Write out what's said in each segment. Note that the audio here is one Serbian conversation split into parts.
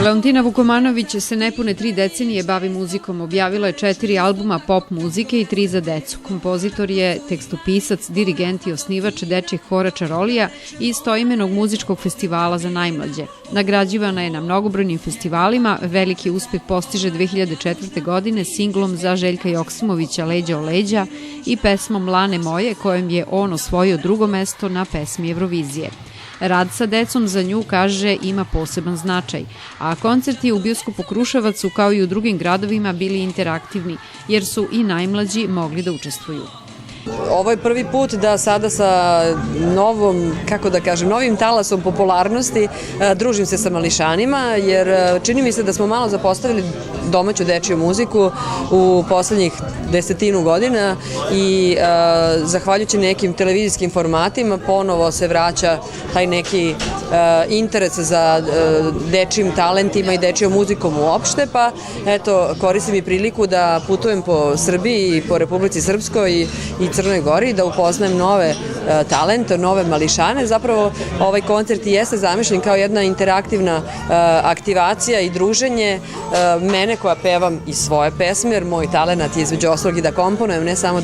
Leontina Vukomanović se nepune 3 decenije bavi muzikom. Objavila je 4 albuma pop muzike i 3 za decu. Kompozitor je tekstopisac, dirigent i osnivač dečjeg hora Čarolija i istoimenog muzičkog festivala za najmlađe. Nagrađivana je na mnogobrojnim festivalima, veliki uspeh postiže 2004. godine singlom za Željka Joksimovića Leđa o leđa i pesmom Lane moje, kojom je on osvojio 2. mesto na pesmi Eurovizije. Rad sa decom za nju, kaže, ima poseban značaj, a koncerti u bioskopu Kruševac su kao i u drugim gradovima bili interaktivni, jer su i najmlađi mogli da učestvuju. Ovo je prvi put da sada sa novim talasom popularnosti družim se sa mališanima, jer čini mi se da smo malo zapostavili domaću dečiju muziku u poslednjih 10 godina i zahvaljujući nekim televizijskim formatima ponovo se vraća taj neki interes za dečijim talentima i dečijom muzikom uopšte, pa eto, koristim i priliku da putujem po Srbiji i po Republici Srpskoj i Crnoj Gori, da upoznajem nove talente, nove mališane. Zapravo ovaj koncert i jeste zamišljen kao jedna interaktivna aktivacija i druženje mene koja pevam i svoje pesme, jer moj talenat je između ostalog i da komponujem, ne samo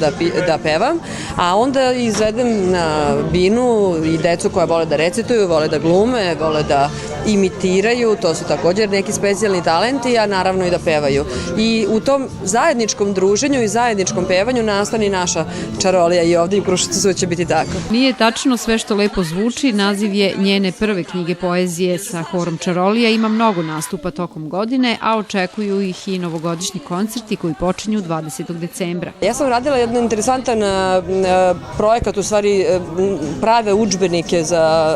da pevam, a onda izvedem na binu i decu koja vole da recituju, vole da glume, vole da imitiraju, to su također neki specijalni talenti, a naravno i da pevaju. I u tom zajedničkom druženju i zajedničkom pevanju nastane naša Čarolija i ovdje u Kruševcu će biti tako. Nije tačno sve što lepo zvuči, naziv je njene prve knjige poezije sa horom Čarolija, ima mnogo nastupa tokom godine, a očekuju ih i novogodišnji koncerti koji počinju 20. decembra. Ja sam radila jedan interesantan projekat, u stvari prave udžbenike za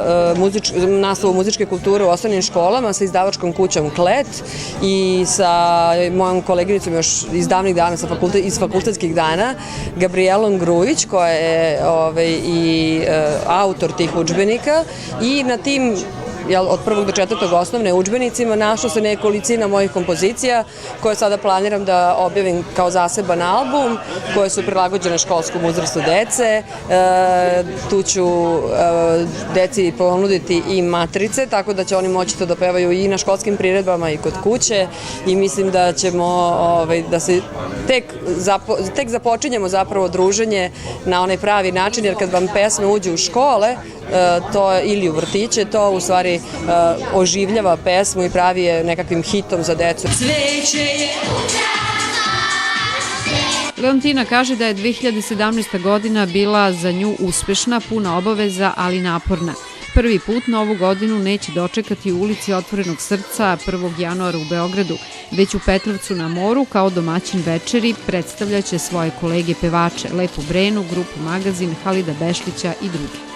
nastavu muzičke kulture u osnovnim školama sa izdavačkom kućom Klet i sa mojom koleginicom još iz davnih dana, iz fakultetskih dana, Gabrielom Grujić, koja je i autor tih udžbenika, i na tim od 1. do 4. osnovne udžbenicima našlo se nekolicina mojih kompozicija koje sada planiram da objavim kao zaseban album, koje su prilagođene školskom uzrastu dece. Tu ću deci ponuditi i matrice, tako da će oni moći to da pevaju i na školskim priredbama i kod kuće, i mislim da ćemo, da se tek započinjemo zapravo druženje na onaj pravi način, jer kad vam pesme uđu u škole ili u vrtiće, to u stvari oživljava pesmu i pravi je nekakvim hitom za decu. Leontina kaže da je 2017. godina bila za nju uspešna, puna obaveza, ali naporna. Prvi put novu godinu neće dočekati u ulici Otvorenog srca 1. januara u Beogradu, već u Petrovcu na moru kao domaćin večeri predstavljaće svoje kolege pevače Lepu Brenu, grupu Magazin, Halida Bešlića i druge.